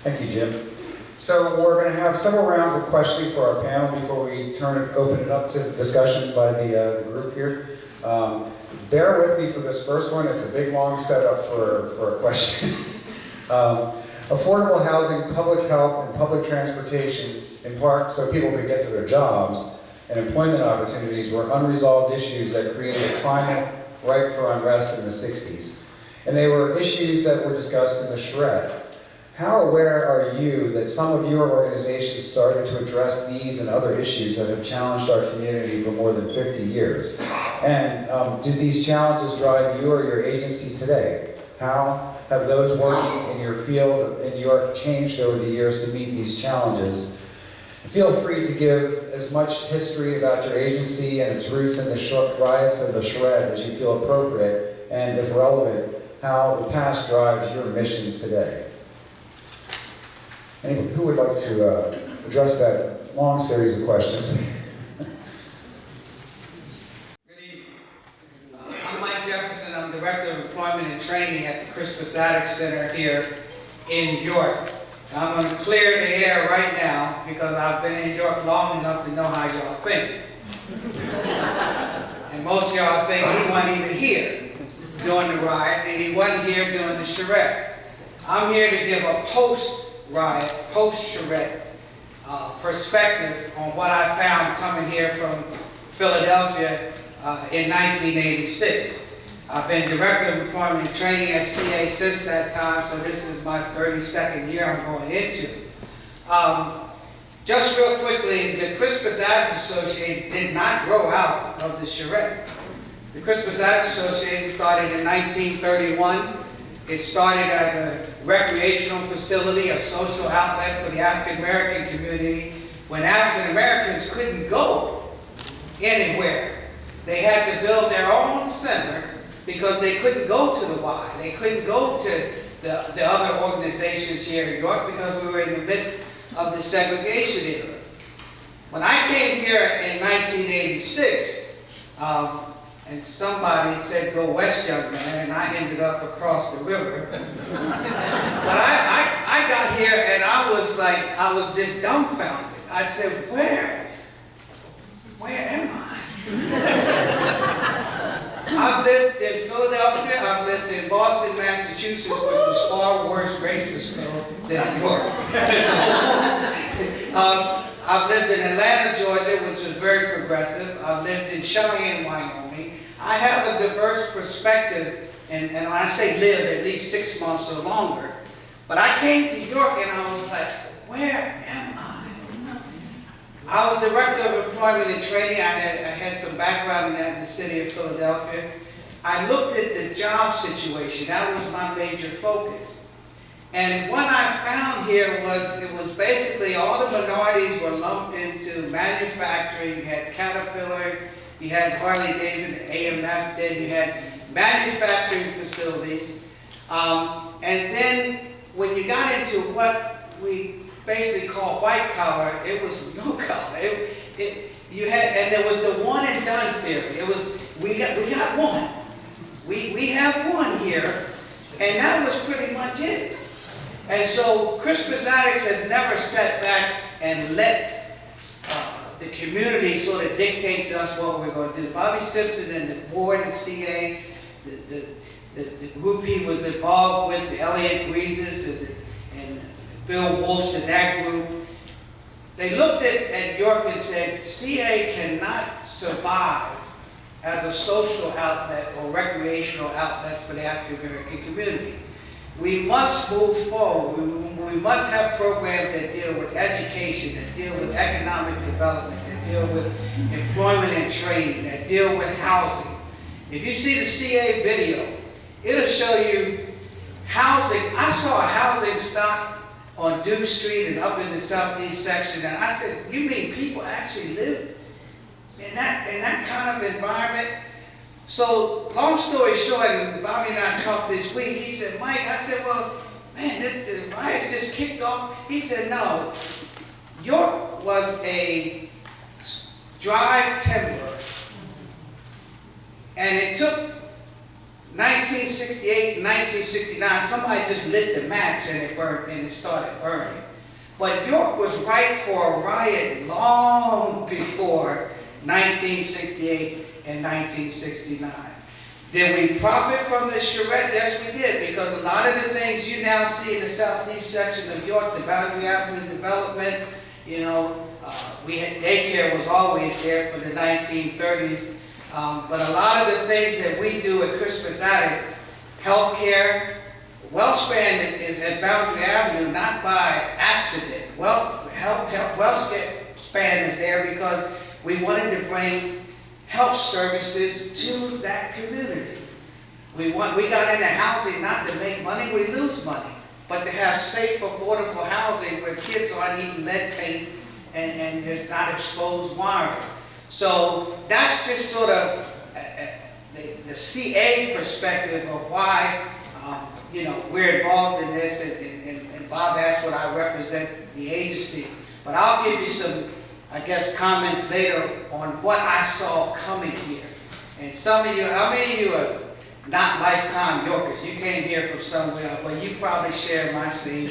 Thank you, Jim. So we're going to have several rounds of questioning for our panel before we open it up to discussion by the group here. Bear with me for this first one. It's a big, long setup for a question. Affordable housing, public health, and public transportation, in part so people could get to their jobs, and employment opportunities were unresolved issues that created a climate ripe for unrest in the 60s. And they were issues that were discussed in the Charrette. How aware are you that some of your organizations started to address these and other issues that have challenged our community for more than 50 years? And do these challenges drive you or your agency today? How have those working in your field in New York changed over the years to meet these challenges? Feel free to give as much history about your agency and its roots in the riots of the Charrette as you feel appropriate, and if relevant, how the past drives your mission today. Anyone who would like to address that long series of questions? Good evening. I'm Mike Jefferson. I'm Director of Employment and Training at the Crispus Attucks Center here in New York. I'm going to clear the air right now because I've been in New York long enough to know how y'all think. And most of y'all think he wasn't even here during the riot, and he wasn't here during the Charrette. I'm here to give a post-riot, post-Charrette perspective on what I found coming here from Philadelphia in 1986. I've been Director of Employment and Training at CA since that time, so this is my 32nd year I'm going into. Just real quickly, the Crispus Attucks Association did not grow out of the Charrette. The Crispus Attucks Association started in 1931. It started as a recreational facility, a social outlet for the African American community when African Americans couldn't go anywhere. They had to build their own center because they couldn't go to the Y. They couldn't go to the other organizations here in New York because we were in the midst of the segregation era. When I came here in 1986, and somebody said, "Go west, young man," and I ended up across the river. But I got here and I was just dumbfounded. I said, where am I? I've lived in Philadelphia, I've lived in Boston, Massachusetts, which was far worse racist than New York. I've lived in Atlanta, Georgia, which was very progressive. I've lived in Cheyenne, Wyoming. I have a diverse perspective, and when I say live, at least 6 months or longer. But I came to New York and I was like, where am I? I was Director of Employment and Training. I had some background in that in the city of Philadelphia. I looked at the job situation. That was my major focus. And what I found here was it was basically all the minorities were lumped into manufacturing. You had Caterpillar, you had Harley-Davidson, AMF, then you had manufacturing facilities. And then when you got into what we basically call white collar, it was no collar. You had, and there was the one and done theory. It was we got one. We have one here, and that was pretty much it. And so Crispus Attucks had never sat back and let the community sort of dictate to us what we're going to do. Bobby Simpson and the board at CA, the group he was involved with, the Elliott Greases and Bill Wolf's in that group, they looked at York and said, CA cannot survive as a social outlet or recreational outlet for the African American community. We must move forward. We must have programs that deal with education, that deal with economic development, that deal with employment and training, that deal with housing. If you see the CA video, it'll show you housing. I saw a housing stock on Duke Street and up in the southeast section, and I said, you mean people actually live in that kind of environment? So, long story short, and Bobby and I talked this week, he said, Mike, I said, well, man, the riots just kicked off. He said, no, York was a dry timber, and it took 1968, 1969, somebody just lit the match and it burned, and it started burning. But York was ripe for a riot long before 1968 and 1969. Did we profit from the charrette? Yes, we did, because a lot of the things you now see in the southeast section of York, the Boundary Avenue development, you know, daycare was always there for the 1930s. But a lot of the things that we do at Christmas Attic, healthcare, WellSpan is at Boundary Avenue not by accident. WellSpan is there because we wanted to bring health services to that community. We got into housing not to make money, we lose money, but to have safe, affordable housing where kids aren't eating lead paint and there's not exposed wiring. So that's just sort of the CA perspective of why you know, we're involved in this, and Bob asked what I represent the agency. But I'll give you some, I guess, comments later on what I saw coming here. And some of you, how many of you are not lifetime Yorkers? You came here from somewhere, well, you probably share my same